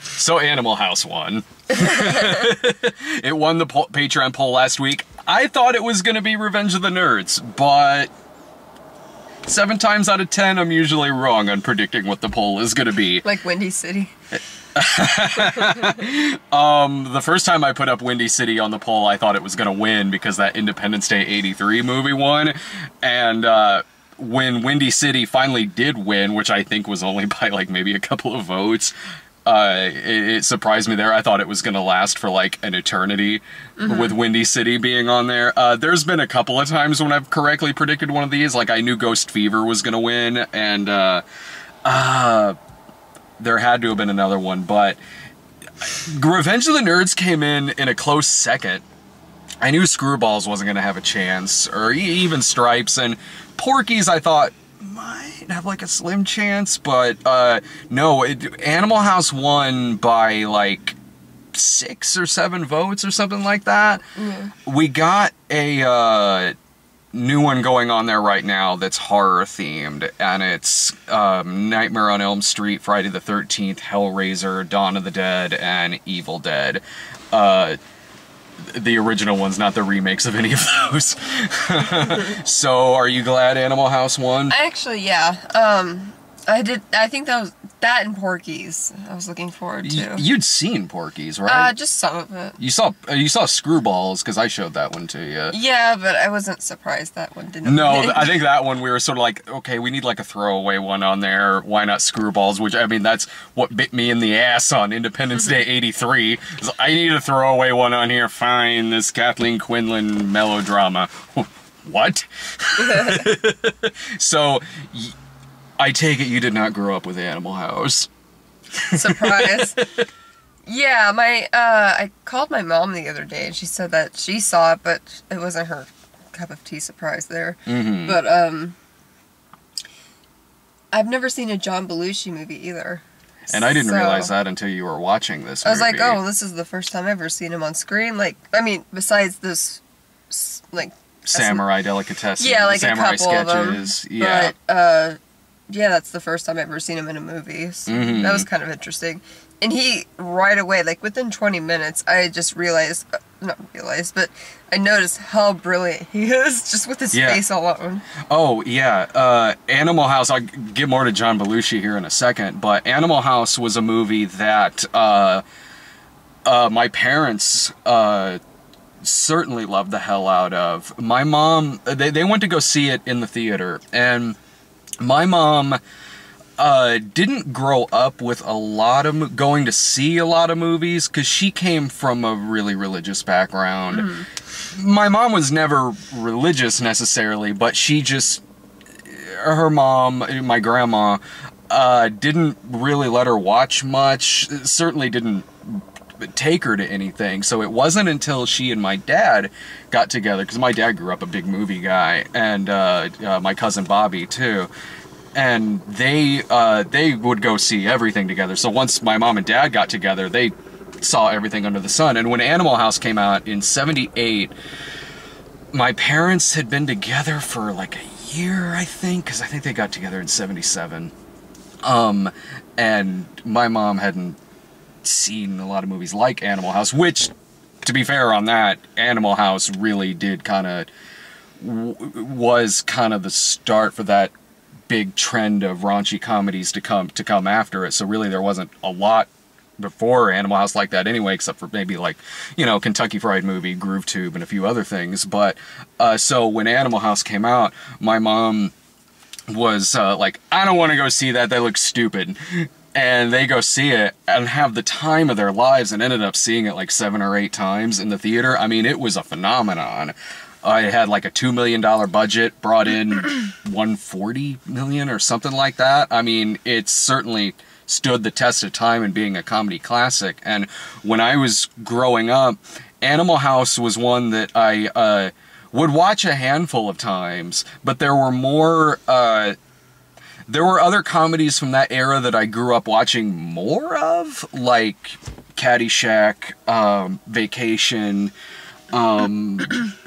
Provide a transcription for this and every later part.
So Animal House won. It won the Patreon poll last week. I thought it was going to be Revenge of the Nerds, but 7 times out of 10, I'm usually wrong on predicting what the poll is going to be. Like Windy City. The first time I put up Windy City on the poll, I thought it was going to win because that Independence Day '83 movie won. And when Windy City finally did win, which I think was only by like maybe a couple of votes, it surprised me there. I thought it was going to last for like an eternity with Windy City being on there. There's been a couple of times when I've correctly predicted one of these. Like I knew Ghost Fever was going to win, and there had to have been another one, but Revenge of the Nerds came in a close second. I knew Screwballs wasn't going to have a chance, or even Stripes, and Porky's I thought might have like a slim chance, but no, Animal House won by like 6 or 7 votes or something like that. We got a new one going on there right now that's horror themed, and it's Nightmare on Elm Street, Friday the 13th, Hellraiser, Dawn of the Dead, and Evil Dead. The original ones, not the remakes of any of those. So, are you glad Animal House won? Actually, yeah. I think that was that and Porky's. I was looking forward to. You'd seen Porky's, right? Just some of it. You saw Screwballs because I showed that one to you. Yeah, but I wasn't surprised that one didn't. No, I think that one we were sort of like, okay, we need like a throwaway one on there. Why not Screwballs? Which I mean, that's what bit me in the ass on Independence Day '83. I need a throwaway one on here. Fine, this Kathleen Quinlan melodrama. What? So. I take it you did not grow up with Animal House. Surprise. Yeah, I called my mom the other day and she said that she saw it, but it wasn't her cup of tea. Surprise there. But, I've never seen a John Belushi movie either. And I didn't realize that until you were watching this movie. I was like, oh, this is the first time I've ever seen him on screen. Like, I mean, besides this, like... Samurai Delicatessen. Yeah, like Samurai a couple sketches. of them. Yeah. But, yeah, that's the first time I've ever seen him in a movie. So that was kind of interesting. And he, right away, like within 20 minutes, I just realized, but I noticed how brilliant he is just with his face alone. Oh, yeah. Animal House, I'll get more to John Belushi here in a second, but Animal House was a movie that my parents certainly loved the hell out of. My mom, they went to go see it in the theater, and my mom didn't grow up with a lot of going to see a lot of movies because she came from a really religious background. My mom was never religious necessarily, but she just, her mom, my grandma, didn't really let her watch much, certainly didn't take her to anything. So it wasn't until she and my dad got together, because my dad grew up a big movie guy, and my cousin Bobby too, and they would go see everything together. So once my mom and dad got together, they saw everything under the sun. And when Animal House came out in '78, my parents had been together for like a year, I think, because I think they got together in '77. And my mom hadn't seen a lot of movies like Animal House, which, to be fair on that, Animal House really did kind of was kind of the start for that big trend of raunchy comedies to come after it. So really there wasn't a lot before Animal House like that anyway, except for maybe like, you know, Kentucky Fried Movie, Groove Tube, and a few other things. But so when Animal House came out, my mom was like, I don't want to go see that, they look stupid. And they go see it and have the time of their lives, and ended up seeing it like 7 or 8 times in the theater. I mean, it was a phenomenon. It had like a $2 million budget, brought in $140 million or something like that. I mean, it certainly stood the test of time in being a comedy classic. And when I was growing up, Animal House was one that I would watch a handful of times, but there were more... there were other comedies from that era that I grew up watching more of, like Caddyshack, Vacation,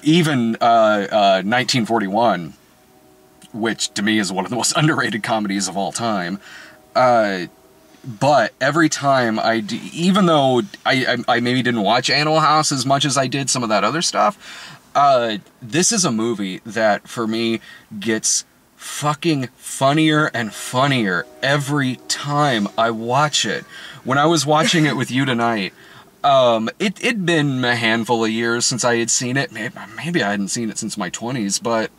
even 1941, which to me is one of the most underrated comedies of all time. But every time even though I maybe didn't watch Animal House as much as I did some of that other stuff, this is a movie that, for me, gets fucking funnier and funnier every time I watch it. When I was watching it with you tonight, it'd been a handful of years since I had seen it. Maybe I hadn't seen it since my 20s, but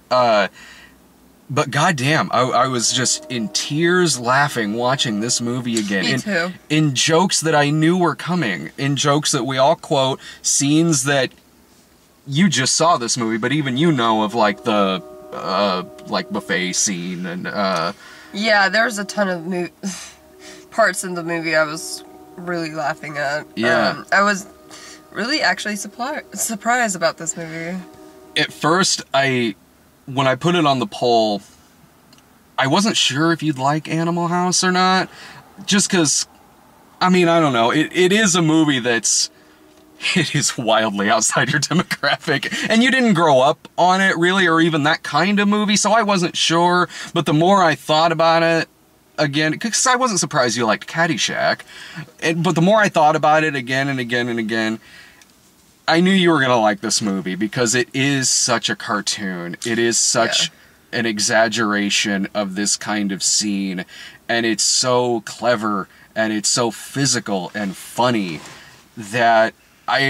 goddamn, I was just in tears laughing watching this movie again. Me too. In jokes that I knew were coming, in jokes that we all quote, scenes that you just saw this movie, but even you know of, like the like buffet scene and yeah, there's a ton of parts in the movie I was really laughing at. Yeah. I was really actually surprised about this movie. At first, when I put it on the poll, I wasn't sure if you'd like Animal House or not, just because, I mean, I don't know, it is a movie it is wildly outside your demographic, and you didn't grow up on it, really, or even that kind of movie, so I wasn't sure, but the more I thought about it, again, because I wasn't surprised you liked Caddyshack, but the more I thought about it again and again and again, I knew you were going to like this movie, because it is such a cartoon. It is such an exaggeration of this kind of scene, and it's so clever, and it's so physical and funny, that I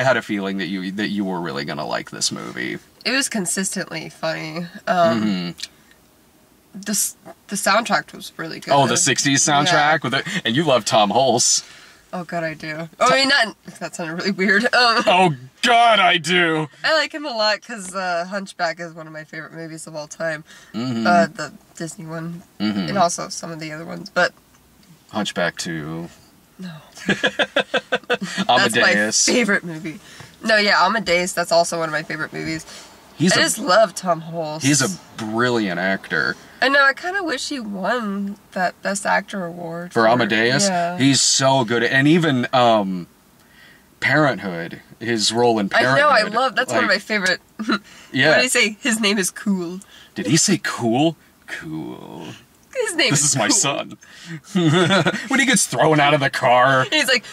had a feeling that you were really going to like this movie. It was consistently funny. The soundtrack was really good. Oh, the 60s soundtrack? Yeah. And you love Tom Hulse. Oh, God, I do. Oh, I mean, that sounded really weird. Oh, God, I do. I like him a lot because Hunchback is one of my favorite movies of all time. Mm-hmm. The Disney one. Mm-hmm. And also some of the other ones, but... Hunchback 2. No. Amadeus. That's my favorite movie. No, yeah, Amadeus, that's also one of my favorite movies. I just love Tom Hulse. He's a brilliant actor. I know, I kind of wish he won that Best Actor award. For Amadeus? Yeah. He's so good. And even Parenthood, his role in Parenthood. I know, I love, that's one of my favorite. Yeah. What did he say? His name is Cool. Did he say cool? Cool. His name This is is my Cool. son. When he gets thrown out of the car. He's like,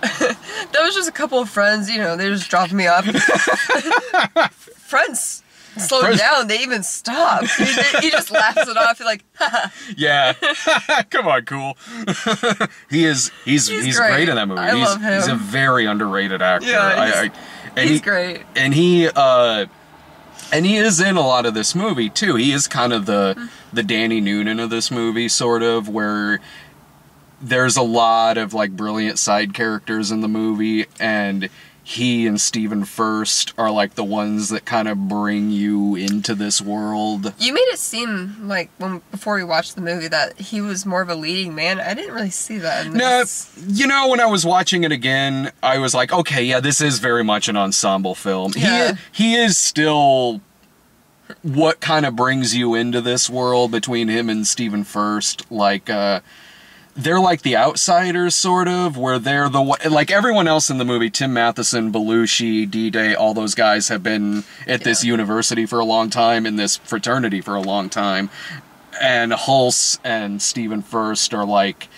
that was just a couple of friends, you know, they just dropped me off. Friends slowed down, they even stopped. He just laughs it off, like, haha. Yeah. Come on, Cool. He's great in that movie. I love him. He's a very underrated actor. Yeah, he's great. And he is in a lot of this movie too. He is kind of the Danny Noonan of this movie, sort of, where there's a lot of like brilliant side characters in the movie, and he and Stephen Furst are like the ones that kind of bring you into this world. You made it seem like before we watched the movie that he was more of a leading man. I didn't really see that in this. No, you know, when I was watching it again, I was like, okay, yeah, this is very much an ensemble film. Yeah. He is still what kind of brings you into this world between him and Stephen Furst. Like, they're like the outsiders, sort of, where they're like everyone else in the movie. Tim Matheson, Belushi, D-Day, all those guys have been at this university for a long time, in this fraternity for a long time. And Hulse and Stephen Furst are like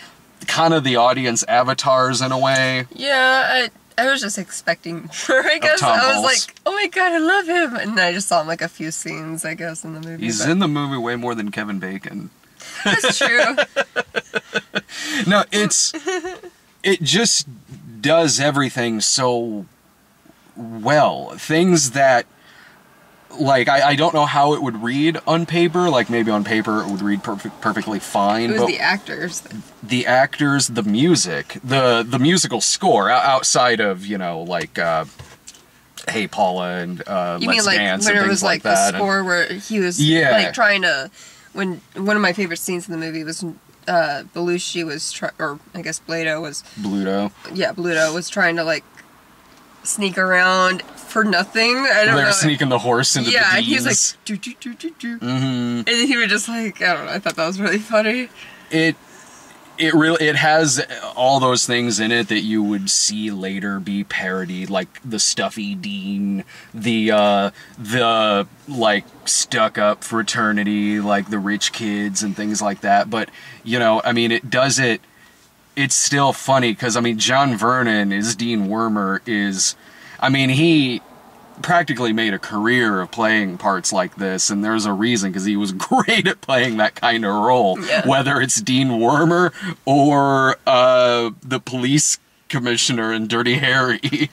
kind of the audience avatars in a way. Yeah, I was just expecting more, I guess. I was like, oh my God, I love him. And I just saw him like a few scenes, I guess, in the movie. He's in the movie way more than Kevin Bacon. That's true. No, it just does everything so well. Things that, like, I don't know how it would read on paper. Like, maybe on paper it would read perfectly fine. It was the actors. The actors, the music, the musical score, outside of, you know, like, Hey Paula and you Let's mean, like, Dance when and it things was like that. the score where he was like trying to... When one of my favorite scenes in the movie was Belushi was or I guess Bluto was trying to like sneak around for nothing. I don't know. They're sneaking the horse into the and Deans. he was like do do do do do. And he was just like, I don't know. I thought that was really funny. it has all those things in it that you would see later be parodied, like the stuffy dean, the like stuck up fraternity, like the rich kids and things like that. But you know, I mean, it does it. It's still funny because I mean, John Vernon as Dean Wormer is, I mean, he practically made a career of playing parts like this, and there's a reason, because he was great at playing that kind of role, whether it's Dean Wormer or the police commissioner in Dirty Harry.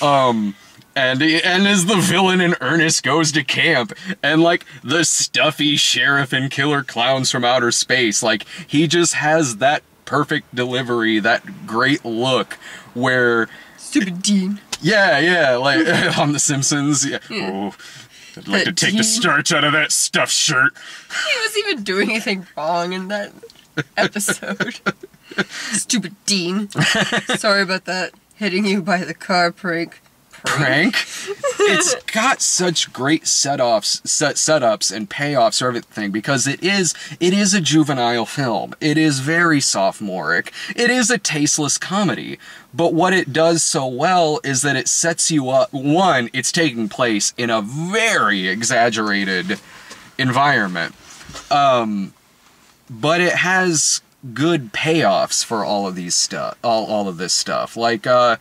And as the villain in Ernest Goes to Camp, and like the stuffy sheriff in Killer Clowns from Outer Space. Like, he just has that perfect delivery, that great look where... Stupid Dean. Yeah, like on The Simpsons. Yeah. Oh, I'd like to take the starch out of that stuffed shirt. He was even doing anything wrong in that episode. Stupid Dean. Sorry about that. Hitting you by the car prank. Prank? It's got such great setups and payoffs for everything, because it is a juvenile film. It is very sophomoric. It is a tasteless comedy. But what it does so well is that it sets you up. One, it's taking place in a very exaggerated environment. But it has good payoffs for all of these stuff, all of this stuff. Like, the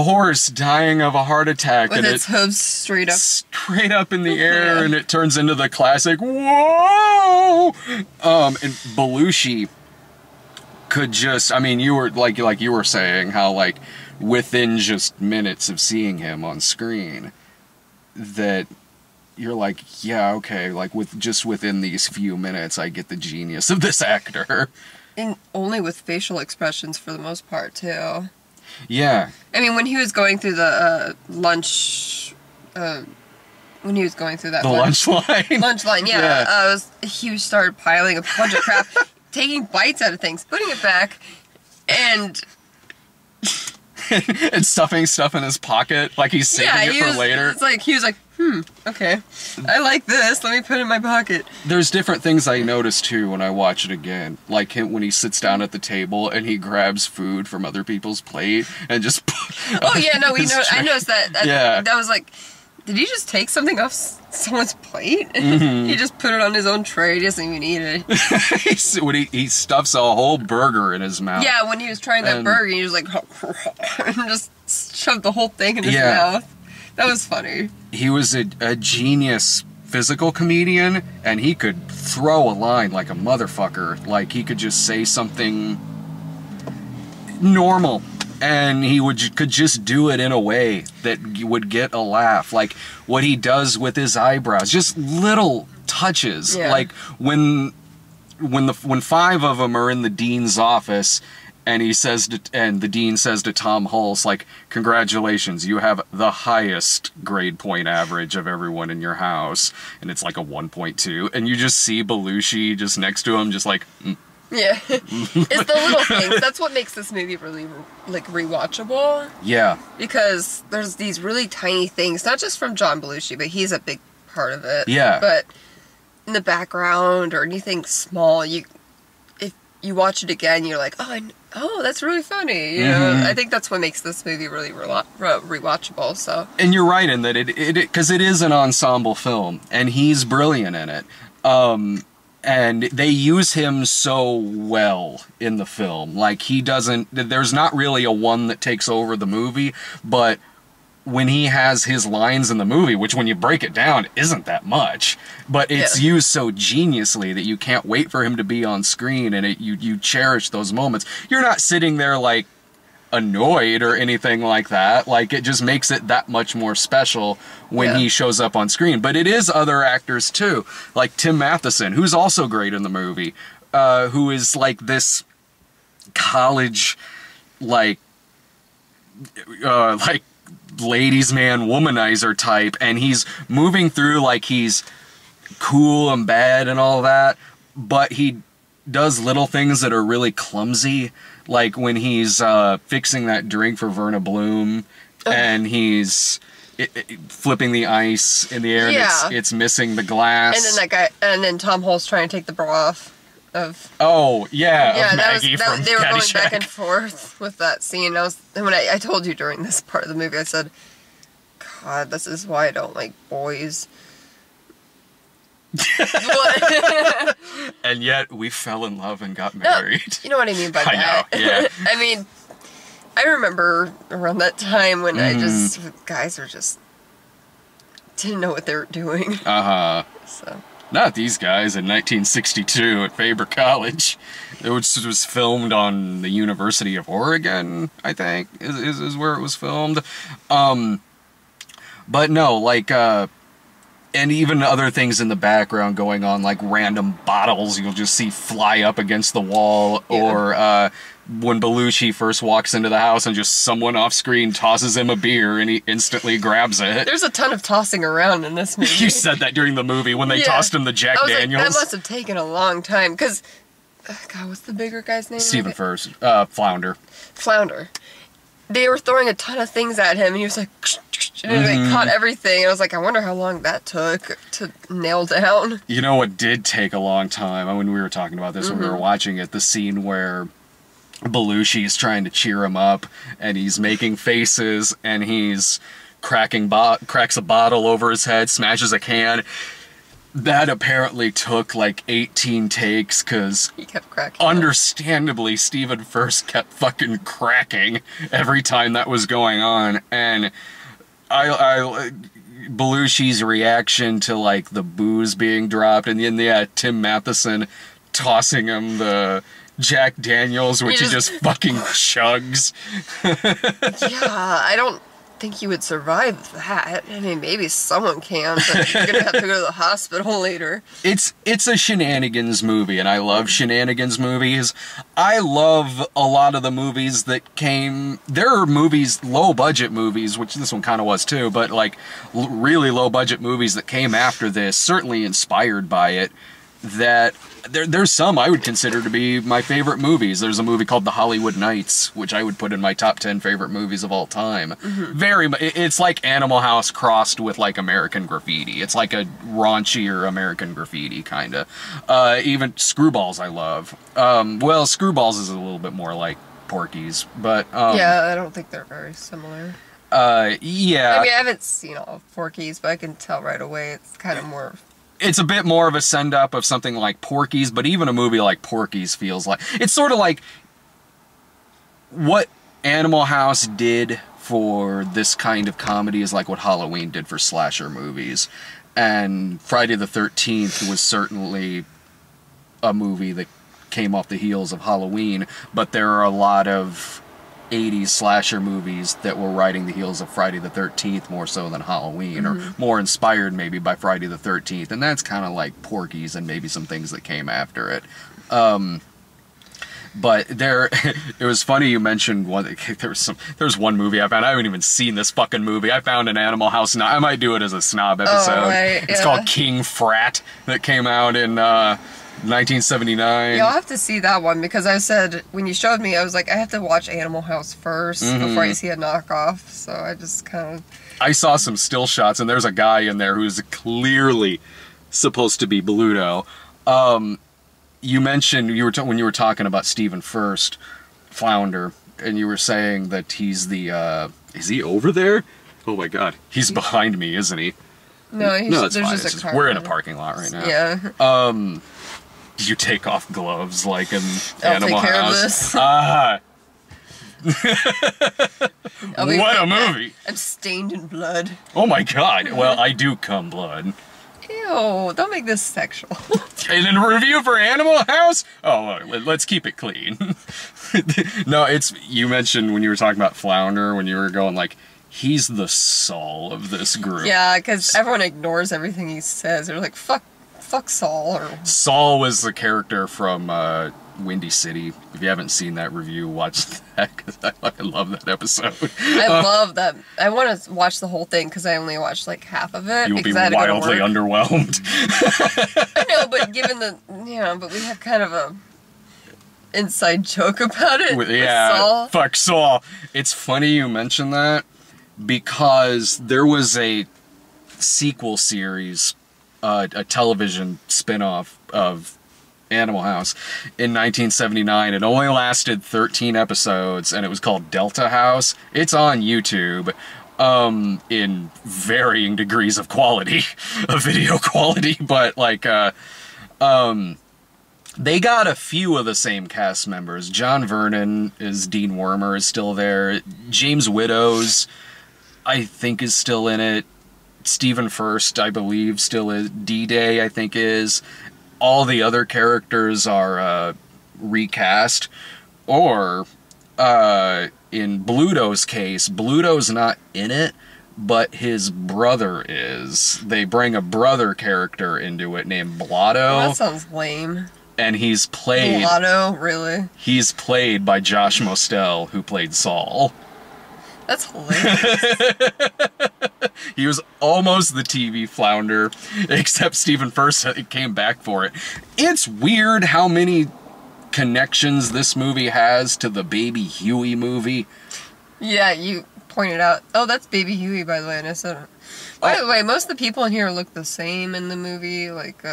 horse dying of a heart attack. With and its hooves straight up in the air, and it turns into the classic, whoa! And Belushi could just, I mean, you were, like you were saying, how, like, within just minutes of seeing him on screen, that you're like, yeah, okay, like, within these few minutes, I get the genius of this actor. And only with facial expressions for the most part, too. Yeah. I mean, when he was going through the lunch, when he was going through that lunch line? Lunch line, yeah. He started piling a bunch of crap, taking bites out of things, putting it back, and... and stuffing stuff in his pocket, like he's saving it for later. It's like, he was like, okay, I like this, let me put it in my pocket. There's different things I notice too when I watch it again. Like him when he sits down at the table and he grabs food from other people's plate and just... Oh yeah, no, I noticed that. Yeah. That was like, did he just take something off someone's plate? Mm-hmm. He just put it on his own tray, he doesn't even eat it. When he stuffs a whole burger in his mouth. Yeah, when he was trying that burger, he was like, and just shoved the whole thing in his mouth. That was funny. He was a genius physical comedian, and he could throw a line like a motherfucker. Like, he could just say something normal, and he could just do it in a way that would get a laugh. Like, what he does with his eyebrows, just little touches. Yeah. Like, when five of them are in the dean's office, and the dean says to Tom Hulse, like, congratulations, you have the highest grade point average of everyone in your house. And it's like a 1.2. And you just see Belushi just next to him, just like... Yeah. It's the little things. That's what makes this movie really, like, rewatchable. Yeah. Because there's these really tiny things, not just from John Belushi, but he's a big part of it. Yeah. But in the background or anything small, if you watch it again, you're like, oh, that's really funny. You know, I think that's what makes this movie really rewatchable. So. And you're right in that because it is an ensemble film, and he's brilliant in it. And they use him so well in the film. Like, there's not really a one that takes over the movie, but when he has his lines in the movie, which when you break it down, isn't that much, but it's used so geniusly that you can't wait for him to be on screen, and you cherish those moments. You're not sitting there, like, annoyed or anything like that. Like, it just makes it that much more special when he shows up on screen. But it is other actors, too. Like Tim Matheson, who's also great in the movie, who is, like, this college, like, ladies man womanizer type, and he's moving through like he's cool and bad and all that, but he does little things that are really clumsy, like when he's fixing that drink for Verna Bloom, and he's flipping the ice in the air, and it's missing the glass, and then Tom Hulse trying to take the bra off of... Oh, yeah, of that Maggie was, from they were going Caddyshack. back and forth with that scene. When I told you during this part of the movie, I said, God, this is why I don't like boys. What? And yet, we fell in love and got married. No, you know what I mean by that. I know, yeah. I mean, I remember around that time when guys were just... didn't know what they were doing. Uh-huh. So... Not these guys in 1962 at Faber College. It was filmed on the University of Oregon, I think, is where it was filmed. But no, like, and even other things in the background going on, like random bottles you'll just see fly up against the wall, or when Belushi first walks into the house and just someone off screen tosses him a beer and he instantly grabs it. There's a ton of tossing around in this movie. You said that during the movie when they tossed him the Jack Daniels. Like, that must have taken a long time, because, God, what's the bigger guy's name? Stephen First, Flounder. Flounder. They were throwing a ton of things at him, and he was like, and they caught everything. And I was like, I wonder how long that took to nail down. You know what did take a long time? When we were talking about this when we were watching it, the scene where Belushi is trying to cheer him up, and he's making faces, and he's cracks a bottle over his head, smashes a can. That apparently took like 18 takes, because he kept cracking. Understandably, Stephen First kept fucking cracking every time that was going on, and Belushi's reaction to like the booze being dropped, and then Tim Matheson tossing him the Jack Daniels, which he just fucking chugs. Yeah, I don't think you would survive that. I mean, maybe someone can, but you're gonna have to go to the hospital later. It's a shenanigans movie, and I love shenanigans movies. I love a lot of the movies that came... There are movies, low-budget movies, which this one kind of was too, but like really low-budget movies that came after this, certainly inspired by it, that... There's some I would consider to be my favorite movies. There's a movie called The Hollywood Knights, which I would put in my top 10 favorite movies of all time. It's like Animal House crossed with like American Graffiti. It's like a raunchier American Graffiti, kind of. Even Screwballs I love. Well, Screwballs is a little bit more like Porky's, but... yeah, I don't think they're very similar. Yeah. I mean, I haven't seen all of Porky's, but I can tell right away it's kind of more... It's a bit more of a send-up of something like Porky's, but even a movie like Porky's feels like... It's sort of like what Animal House did for this kind of comedy is like what Halloween did for slasher movies. And Friday the 13th was certainly a movie that came off the heels of Halloween, but there are a lot of 80s slasher movies that were riding the heels of Friday the 13th more so than Halloween, or more inspired maybe by Friday the 13th, and that's kind of like Porky's and maybe some things that came after it. But it was funny you mentioned one. There's one movie I found. I haven't even seen this fucking movie. I found an Animal House. I might do it as a snob episode. Oh, right, It's called King Frat, that came out in 1979. Yeah, I'll have to see that one, because I said, when you showed me, I was like, I have to watch Animal House first before I see a knockoff, so I just kind of... I saw some still shots, and there's a guy in there who's clearly supposed to be Bluto. You mentioned, when you were talking about Stephen First, Flounder, and you were saying that he's the, is he over there? Oh my god, he's behind me, isn't he? No, it's there's fine. just a car. We're in a parking lot right now. Yeah. You take off gloves like in I'll Animal take care House. of this. What a movie! I'm stained in blood. Oh my god! Well, I do cum blood. Ew! Don't make this sexual. In a review for Animal House? Oh, look, let's keep it clean. No, you mentioned when you were talking about Flounder, when you were going like, he's the Saul of this group. Yeah, because everyone ignores everything he says. They're like, fuck Saul. Or... Saul was the character from Windy City. If you haven't seen that review, watch that, because I fucking love that episode. I love that. I want to watch the whole thing, because I only watched like half of it. You'll be wildly underwhelmed. I know, but given but we have kind of a inside joke about it. With Saul. Fuck Saul. It's funny you mention that, because there was a sequel series, a television spin-off of Animal House in 1979. It only lasted 13 episodes, and it was called Delta House. It's on YouTube, in varying degrees of quality, of video quality, but like, they got a few of the same cast members. John Vernon is Dean Wormer is still there. James Widows, I think, is still in it. Stephen Furst, I believe, still is. D-Day, I think, is. All the other characters are recast. Or, in Bluto's case, Bluto's not in it, but his brother is. They bring a brother character into it named Blotto. Well, that sounds lame. And he's played... Blotto, really? He's played by Josh Mostel, who played Saul. That's hilarious. He was almost the TV flounder, except Stephen Furst came back for it. It's weird how many connections this movie has to the Baby Huey movie. Yeah, you pointed out. Oh, that's Baby Huey, by the way, and I said it. By the way, most of the people in here look the same in the movie. Like,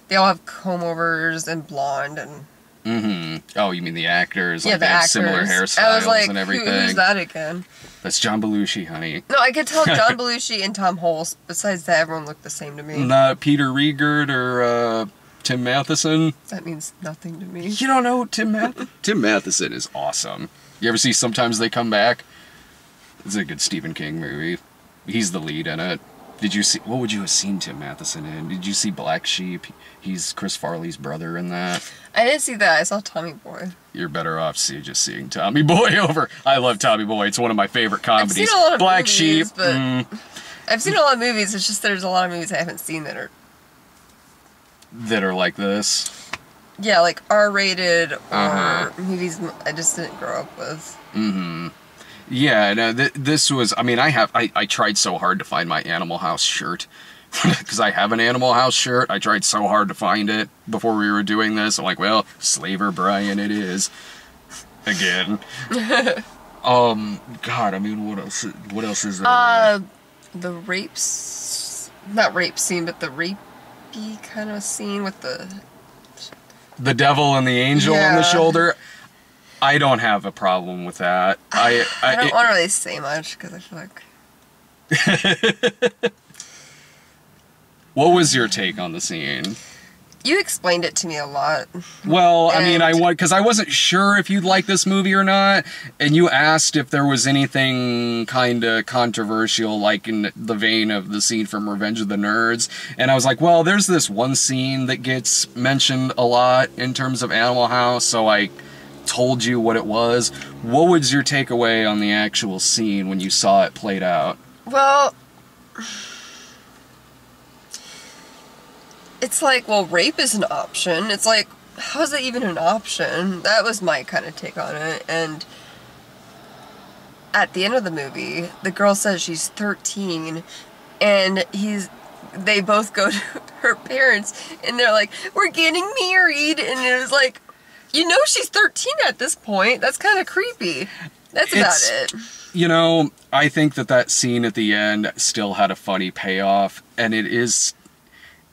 they all have comb-overs and blonde and... Mm-hmm. Oh, you mean the actors? Yeah, like the they have actors. similar I was hairstyles like, and everything. who's that again? That's John Belushi, honey. No, I could tell John Belushi and Tom Hulce. Besides that, everyone looked the same to me. Not Peter Riegert or Tim Matheson. That means nothing to me. You don't know Tim Matheson? Tim Matheson is awesome. You ever see Sometimes They Come Back? It's a good Stephen King movie. He's the lead in it. Did you see... What would you have seen Tim Matheson in? Did you see Black Sheep? He's Chris Farley's brother in that. I didn't see that. I saw Tommy Boy. You're better off just seeing Tommy Boy over... I love Tommy Boy. It's one of my favorite comedies. I've seen a lot of Black movies, Sheep. but I've seen a lot of movies. It's just there's a lot of movies I haven't seen that are... That are like this. Yeah, like R-rated or movies I just didn't grow up with. Mm-hmm. Yeah, no, this was... I mean, I tried so hard to find my Animal House shirt. Because I have an Animal House shirt. I tried so hard to find it before we were doing this. I'm like, well, Slaver Brian it is. Again. God, I mean, what else is there? The rapes... Not rape scene, but the rapey kind of scene with the devil and the angel on the shoulder. I don't have a problem with that. I don't want to really say much because I feel like... What was your take on the scene? You explained it to me a lot. Well, I mean, because I wasn't sure if you'd like this movie or not, and you asked if there was anything kind of controversial, like in the vein of the scene from Revenge of the Nerds, and I was like, well, there's this one scene that gets mentioned a lot in terms of Animal House, so I told you what it was. What was your takeaway on the actual scene when you saw it played out? Well... It's like, well, rape is an option. It's like, how is that even an option? That was my kind of take on it. And at the end of the movie, the girl says she's 13, and they both go to her parents, and they're like, we're getting married. And it was like, you know she's 13 at this point. That's kind of creepy. That's about it. You know, I think that scene at the end still had a funny payoff, and it is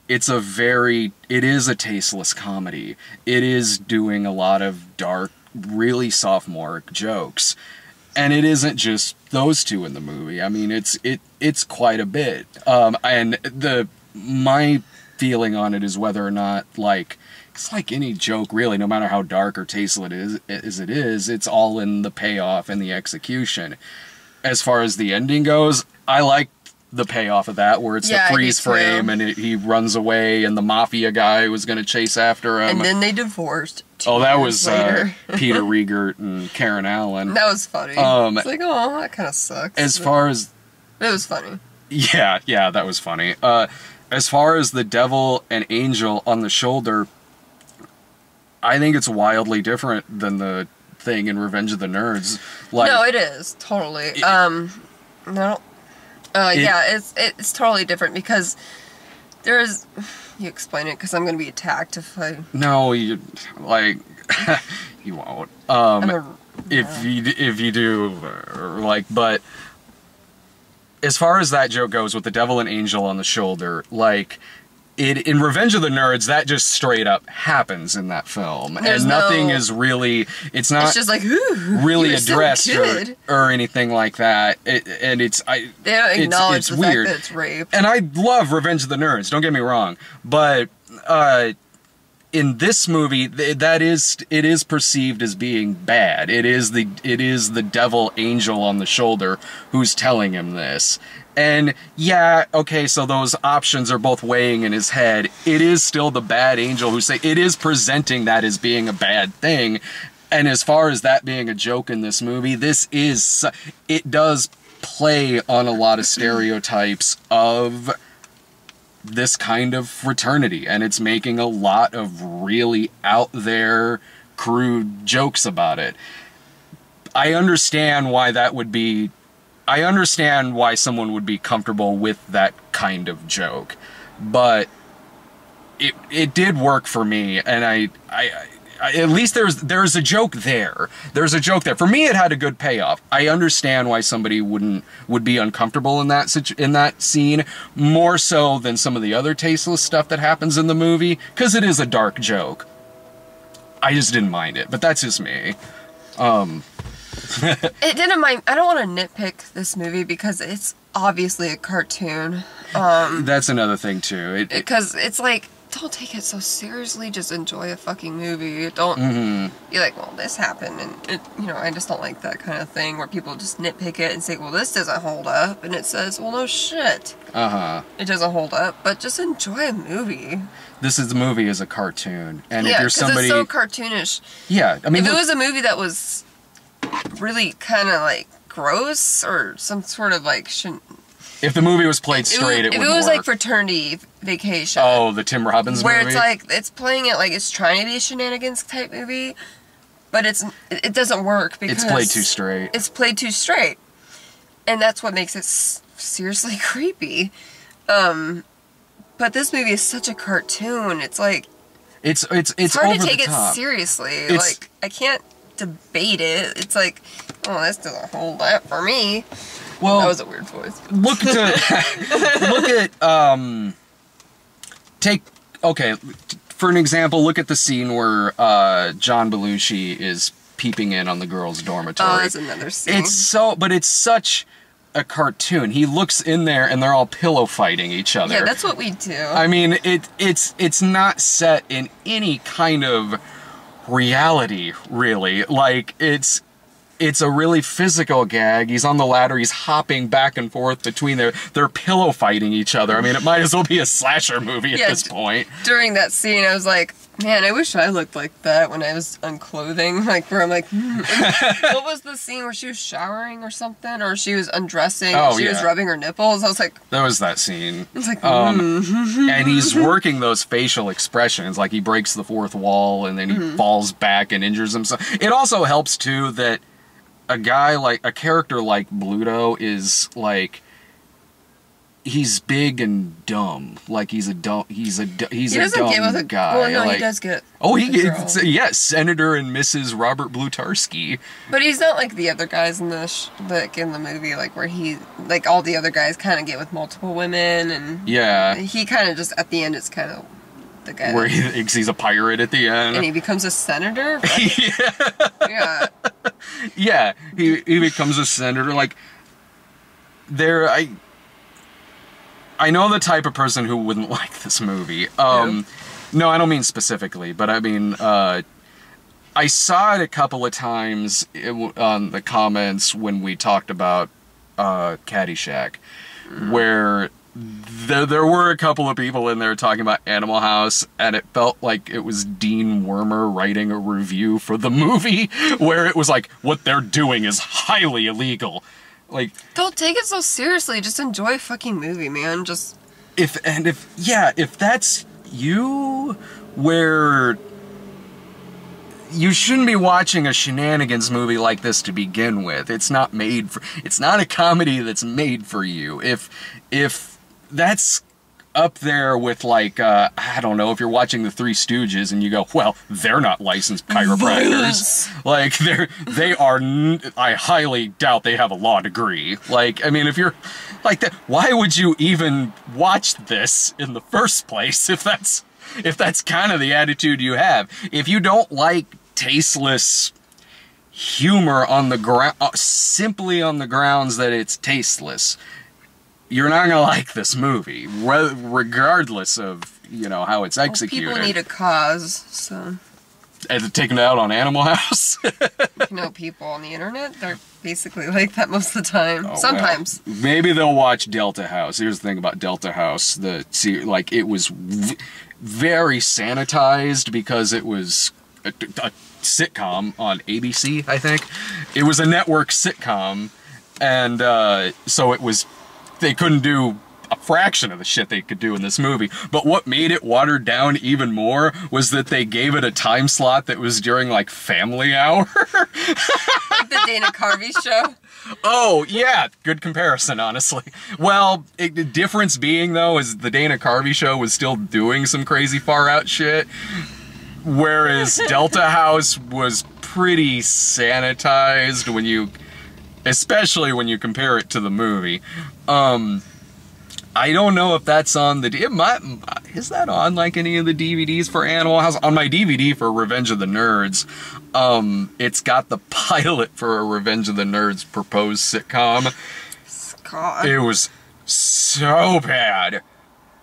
a tasteless comedy. It is doing a lot of dark, really sophomoric jokes. And it isn't just those two in the movie. I mean, it's quite a bit. And my feeling on it is whether or not, like, it's like any joke, really, no matter how dark or tasteless it is, it's all in the payoff and the execution. As far as the ending goes, I like the payoff of that, where it's the freeze frame and he runs away and the mafia guy was going to chase after him. And then they divorced. That was Peter Riegert and Karen Allen. That was funny. It's like, oh, that kind of sucks. As far as... It was funny. Yeah, that was funny. As far as the devil and angel on the shoulder, I think it's wildly different than the thing in Revenge of the Nerds. Like, no, it is. Totally. No. Yeah, it's totally different because there's... You explain it, because I'm going to be attacked if I... No, you... Like... you won't. If you do, like, but... As far as that joke goes, with the devil and angel on the shoulder, like... in Revenge of the Nerds, that just straight up happens in that film. And nothing is really, it's not just like, ooh, really addressed so or anything like that. They don't acknowledge the weird. fact that it's rape. And I love Revenge of the Nerds, don't get me wrong. But in this movie, it is perceived as being bad. It is the devil angel on the shoulder who's telling him this. And yeah, okay, so those options are both weighing in his head. It is still the bad angel it is presenting that as being a bad thing. And as far as that being a joke in this movie, it does play on a lot of stereotypes of this kind of fraternity, and it's making a lot of really out there, crude jokes about it. I understand why someone would be comfortable with that kind of joke, but it did work for me, and I at least there's a joke there. There's a joke there. For me, it had a good payoff. I understand why somebody would be uncomfortable in that scene, more so than some of the other tasteless stuff that happens in the movie, because it is a dark joke. I just didn't mind it, but that's just me. It didn't mind. I don't want to nitpick this movie because it's obviously a cartoon. That's another thing too. Because it's like, don't take it so seriously. Just enjoy a fucking movie. Don't be like, well, this happened, and I just don't like that kind of thing where people just nitpick it and say, well, this doesn't hold up, and it says, well, no shit. It doesn't hold up, but just enjoy a movie. The movie is a cartoon, and yeah, if you're somebody, it's so cartoonish. Yeah, I mean, if it was a movie that was really kind of like gross or some sort of like if the movie was played straight, if it was like Fraternity Vacation. Oh, the Tim Robbins movie? Where it's like, it's playing it like it's trying to be a shenanigans type movie, but it doesn't work because... It's played too straight. It's played too straight. And that's what makes it seriously creepy. But this movie is such a cartoon. It's like... It's hard to take it seriously. Like, I can't debate it. It's like, oh, this doesn't hold up for me. Well, that was a weird voice. For an example, look at the scene where John Belushi is peeping in on the girls' dormitory. Oh, that's another scene. It's such a cartoon. He looks in there and they're all pillow fighting each other. Yeah, that's what we do. I mean, it's not set in any kind of reality, really. Like, it's a really physical gag. He's on the ladder, he's hopping back and forth between they're pillow fighting each other. I mean, it might as well be a slasher movie at this point. During that scene, I was like, man, I wish I looked like that when I was unclothing. Like, where I'm like, What was the scene where she was showering or something? Or she was undressing and she was rubbing her nipples? I was like... That was that scene. I was like, And he's working those facial expressions. Like, he breaks the fourth wall and then he falls back and injures himself. It also helps, too, that a character like Bluto is like, he's big and dumb. Like, he's a dumb guy. Well, no, he does get. Oh, yes, Senator and Mrs. Robert Blutarski. But he's not like the other guys in the movie, like where like all the other guys kind of get with multiple women, and he kind of just at the end it's kind of the guy where he's a pirate at the end, and he becomes a senator. Yeah, he becomes a senator. Like, I know the type of person who wouldn't like this movie. No, I don't mean specifically, but I mean, I saw it a couple of times on the comments when we talked about Caddyshack, where there were a couple of people in there talking about Animal House, and it felt like it was Dean Wormer writing a review for the movie, where it was like, what they're doing is highly illegal. Like, don't take it so seriously. Just enjoy a fucking movie, man. Just if that's you, where you shouldn't be watching a shenanigans movie like this to begin with. It's not a comedy that's made for you. If that's up there with, like, I don't know, if you're watching the Three Stooges and you go, well, they're not licensed chiropractors. Like, I highly doubt they have a law degree. Like, I mean, if you're like that, why would you even watch this in the first place if that's kind of the attitude you have? If you don't like tasteless humor on the ground, simply on the grounds that it's tasteless, you're not gonna like this movie, regardless of, you know, how it's executed. Well, people need a cause, so. And taking it out on Animal House? You know, people on the internet, they're basically like that most of the time. Oh, sometimes. Well, maybe they'll watch Delta House. Here's the thing about Delta House. Like, it was very sanitized because it was a sitcom on ABC, I think. It was a network sitcom, and so they couldn't do a fraction of the shit they could do in this movie. But what made it watered down even more was that they gave it a time slot that was during, like, family hour. Like the Dana Carvey show? Oh, yeah. Good comparison, honestly. Well, the difference being, though, is the Dana Carvey show was still doing some crazy far-out shit, whereas Delta House was pretty sanitized especially when you compare it to the movie. I don't know if that's on is that on, like, any of the DVDs for Animal House? On my DVD for Revenge of the Nerds, it's got the pilot for a Revenge of the Nerds proposed sitcom. God. It was so bad.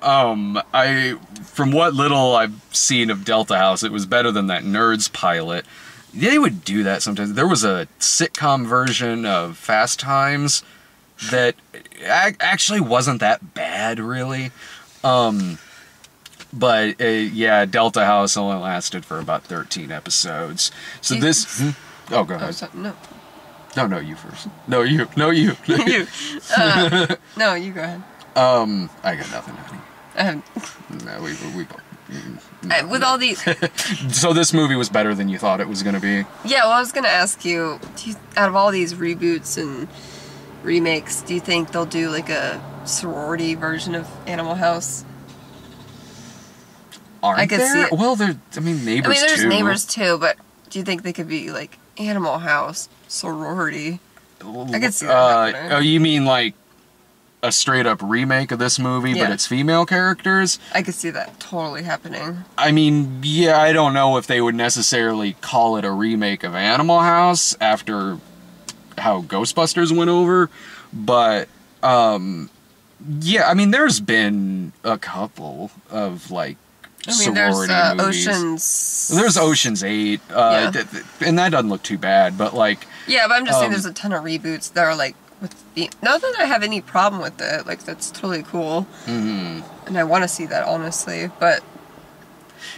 From what little I've seen of Delta House, it was better than that Nerds pilot. They would do that sometimes. There was a sitcom version of Fast Times that actually wasn't that bad, really. But yeah, Delta House only lasted for about 13 episodes. So Oh, go ahead. Oh, sorry, no. No, you first. No, you. You. No, you go ahead. I got nothing, honey. No, we both. With all these... So this movie was better than you thought it was going to be? Yeah, well, I was going to ask you, out of all these reboots and remakes, do you think they'll do, like, a sorority version of Animal House? I could see it. Well, Neighbors too. There's Neighbors too, but do you think they could be, like, Animal House sorority? I could see that happening. Oh, you mean, like, a straight-up remake of this movie, but it's female characters? I could see that totally happening. I mean, yeah, I don't know if they would necessarily call it a remake of Animal House after how Ghostbusters went over, but, yeah, I mean, there's been a couple of, like, sorority movies. There's Ocean's 8, and that doesn't look too bad, but, like... Yeah, but I'm just saying there's a ton of reboots that are, like, not that I have any problem with it, like, that's totally cool. Mm-hmm. And I want to see that, honestly, but...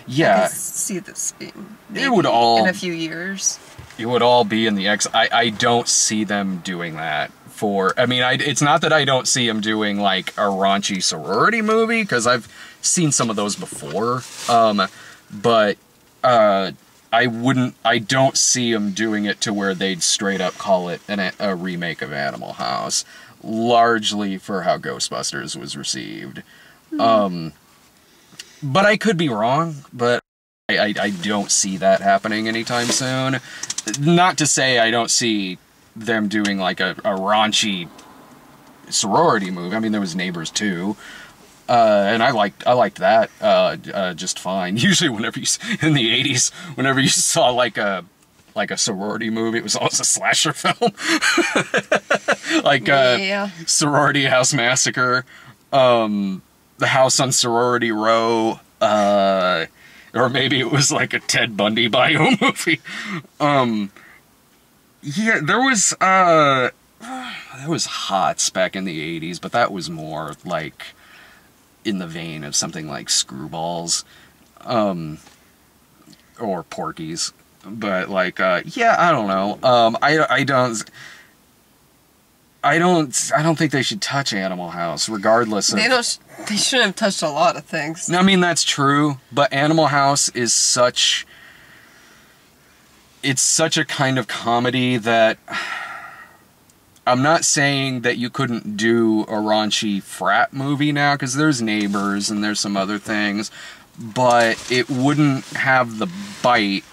Yeah. I can see this being maybe in a few years. It would all be in the I don't see them doing that it's not that I don't see them doing, like, a raunchy sorority movie, because I've seen some of those before, but, I don't see them doing it to where they'd straight up call it a remake of Animal House, largely for how Ghostbusters was received. Mm. But I could be wrong, but I don't see that happening anytime soon. Not to say I don't see them doing, like, a raunchy sorority movie. I mean, there was Neighbors too. And I liked that just fine. Usually, whenever in the '80s, whenever you saw like a sorority movie, it was always a slasher film, like Sorority House Massacre, The House on Sorority Row, or maybe it was like a Ted Bundy bio movie. Yeah, there was Hots back in the '80s, but that was more like in the vein of something like Screwballs, or Porky's, but like, yeah, I don't know. I don't think they should touch Animal House, regardless of... They shouldn't have touched a lot of things. I mean, that's true, but Animal House is such... It's such a kind of comedy that... I'm not saying that you couldn't do a raunchy frat movie now, because there's Neighbors and there's some other things, but it wouldn't have the bite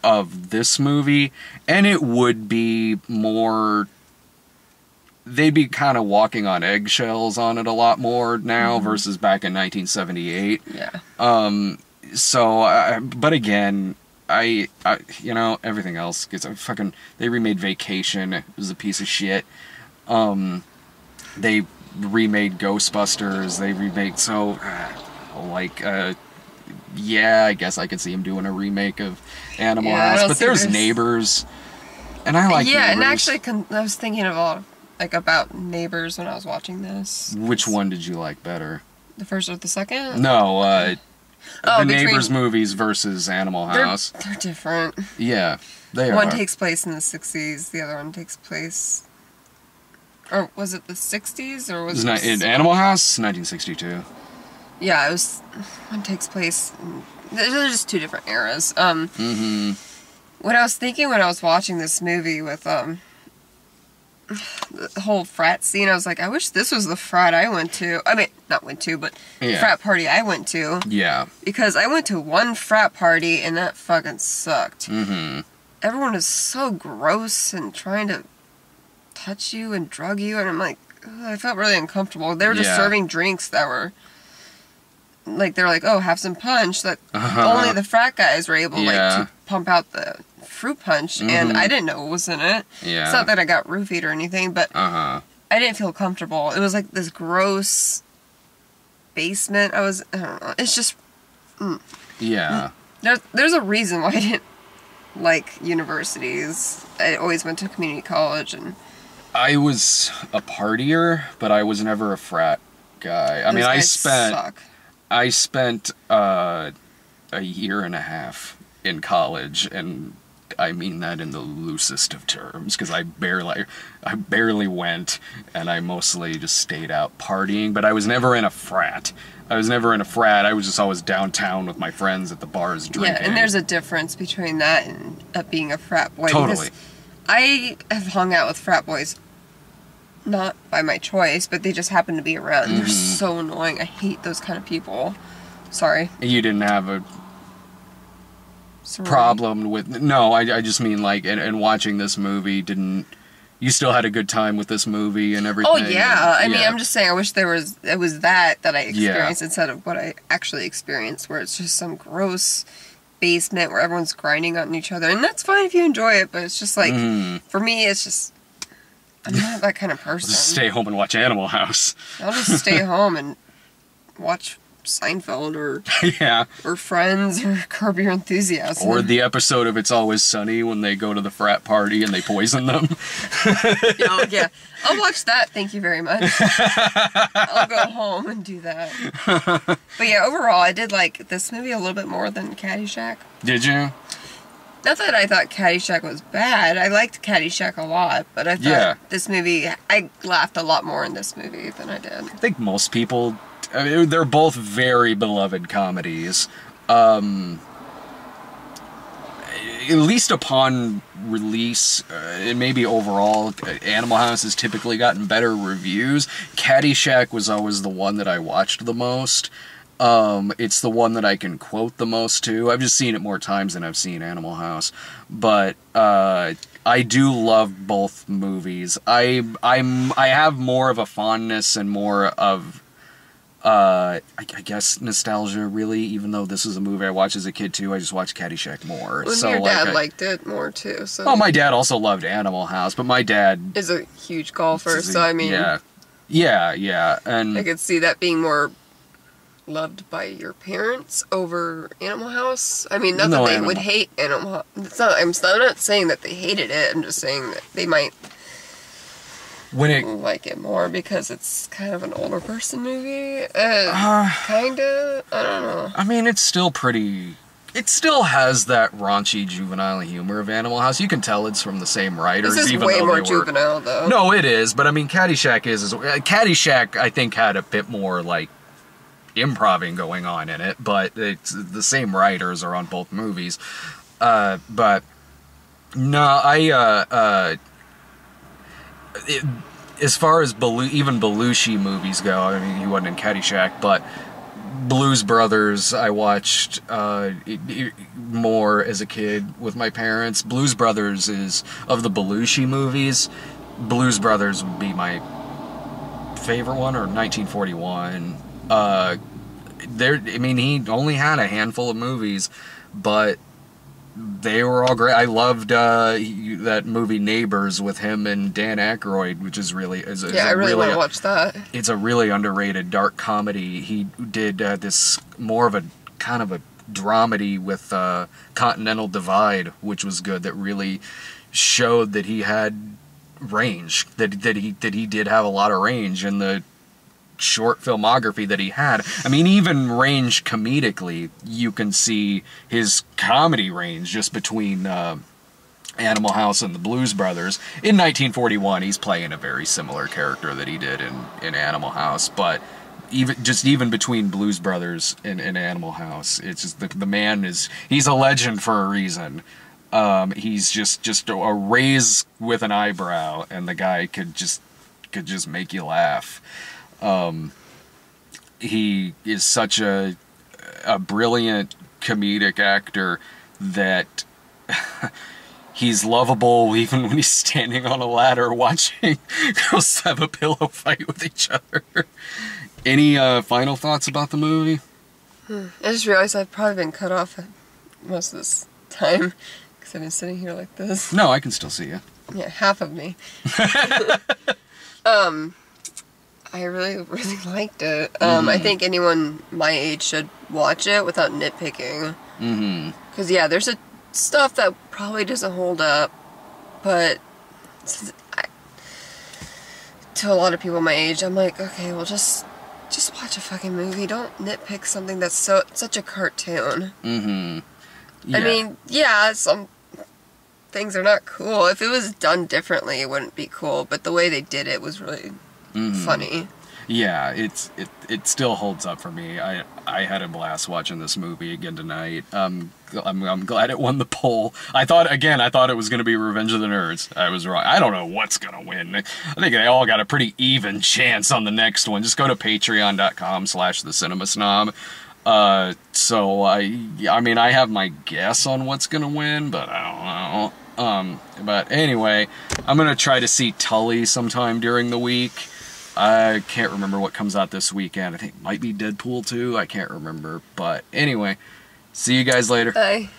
of this movie, and it would be more... They'd be kind of walking on eggshells on it a lot more now versus back in 1978. Yeah. But again... you know, everything else gets fucking... They remade Vacation. It was a piece of shit. They remade Ghostbusters. They remade... yeah, I guess I could see him doing a remake of Animal House. But there's Neighbors. And I like Neighbors. And actually, I was thinking about Neighbors when I was watching this. Which one did you like better? The first or the second? No, the Neighbors movies versus Animal House. They're different. Yeah, they are. One takes place in the 60s, the other one takes place... Or was it the 60s, or was it... In Animal House, 1962. Yeah, it was... One takes place... They're just two different eras. What I was thinking when I was watching this movie with, the whole frat scene, I was like, I wish this was the frat I went to. I mean, not went to, but frat party I went to. Yeah. Because I went to one frat party, and that fucking sucked. Everyone is so gross and trying to touch you and drug you, and I'm like, ugh, I felt really uncomfortable. They were just serving drinks that were... Like, they're like, oh, have some punch. That only the frat guys were able, to pump out the fruit punch, and I didn't know what was in it. Yeah. It's not that I got roofied or anything, but I didn't feel comfortable. It was like this gross basement. I don't know. It's just... Yeah. There's a reason why I didn't like universities. I always went to community college, and... I was a partier, but I was never a frat guy. I mean, I spent a year and a half in college, and I mean that in the loosest of terms, because I barely went, and I mostly just stayed out partying, but I was never in a frat. I was just always downtown with my friends at the bars drinking. Yeah, and there's a difference between that and being a frat boy. Totally. I have hung out with frat boys, not by my choice, but they just happen to be around. They're so annoying. I hate those kind of people. Sorry. You didn't have a problem with... No, I just mean, like, and watching this movie, you still had a good time with this movie and everything? Oh, yeah. I mean, I'm just saying, I wish it was that I experienced instead of what I actually experienced, where it's just some gross basement where everyone's grinding on each other. And that's fine if you enjoy it, but it's just like, for me, it's just... I'm not that kind of person. Just stay home and watch Animal House. I'll just stay home and watch Seinfeld or Friends or Curb Your Enthusiasm. Or the episode of It's Always Sunny when they go to the frat party and they poison them. Yeah. I'll watch that, thank you very much. I'll go home and do that. But yeah, overall, I did like this movie a little bit more than Caddyshack. Did you? Not that I thought Caddyshack was bad. I liked Caddyshack a lot, but I thought this movie... I laughed a lot more in this movie than I did. I think most people... I mean, they're both very beloved comedies. At least upon release, and maybe overall, Animal House has typically gotten better reviews. Caddyshack was always the one that I watched the most. It's the one that I can quote the most to. I've just seen it more times than I've seen Animal House. But, I do love both movies. I have more of a fondness and more of, I guess nostalgia, really, even though this was a movie I watched as a kid, too. I just watched Caddyshack more. Well, your dad liked it more, too. So. Oh, my dad also loved Animal House, but my dad... is a huge golfer, so I mean... Yeah, and... I could see that being more... loved by your parents over Animal House. I mean, not that they would hate Animal House. I'm not saying that they hated it. I'm just saying that they might like it more because it's kind of an older person movie. Kinda. I don't know. I mean, it's still pretty... It still has that raunchy juvenile humor of Animal House. You can tell it's from the same writers. This is way more juvenile, though. No, it is. But I mean, Caddyshack is... Caddyshack, I think, had a bit more, like, improv going on in it, but it's the same writers are on both movies. But no, as far as even Belushi movies go, I mean, he wasn't in Caddyshack, but Blues Brothers I watched more as a kid with my parents. Blues Brothers is, of the Belushi movies, Blues Brothers would be my favorite one, or 1941. I mean, he only had a handful of movies, but they were all great. I loved that movie Neighbors with him and Dan Aykroyd, which is really I really want to watch that. It's a really underrated dark comedy. He did this more of a kind of a dramedy with Continental Divide, which was good. That really showed that he had range. That he did have a lot of range in the short filmography that he had. I mean, even range comedically, you can see his comedy range just between Animal House and the Blues Brothers. In 1941, he's playing a very similar character that he did in Animal House, but even between Blues Brothers and Animal House, it's just the man he's a legend for a reason. He's just a raise with an eyebrow, and the guy could just make you laugh. He is such a brilliant comedic actor that he's lovable even when he's standing on a ladder watching girls have a pillow fight with each other. Any final thoughts about the movie? I just realized I've probably been cut off most of this time because I've been sitting here like this. No, I can still see you. Yeah, half of me. I really liked it. I think anyone my age should watch it without nitpicking. Because, yeah, there's stuff that probably doesn't hold up, but to a lot of people my age, I'm like, okay, well, just watch a fucking movie. Don't nitpick something that's such a cartoon. Yeah. I mean, yeah, some things are not cool. If it was done differently, it wouldn't be cool, but the way they did it was really funny. Yeah, it still holds up for me. I had a blast watching this movie again tonight. I'm glad it won the poll. I thought it was going to be Revenge of the Nerds. I was wrong. I don't know what's going to win. I think they all got a pretty even chance on the next one. Just go to patreon.com/thecinemasnob. So I mean, I have my guess on what's going to win, but I don't know. But anyway, I'm going to try to see Tully sometime during the week. I can't remember what comes out this weekend. I think it might be Deadpool 2. I can't remember. But anyway, see you guys later. Bye.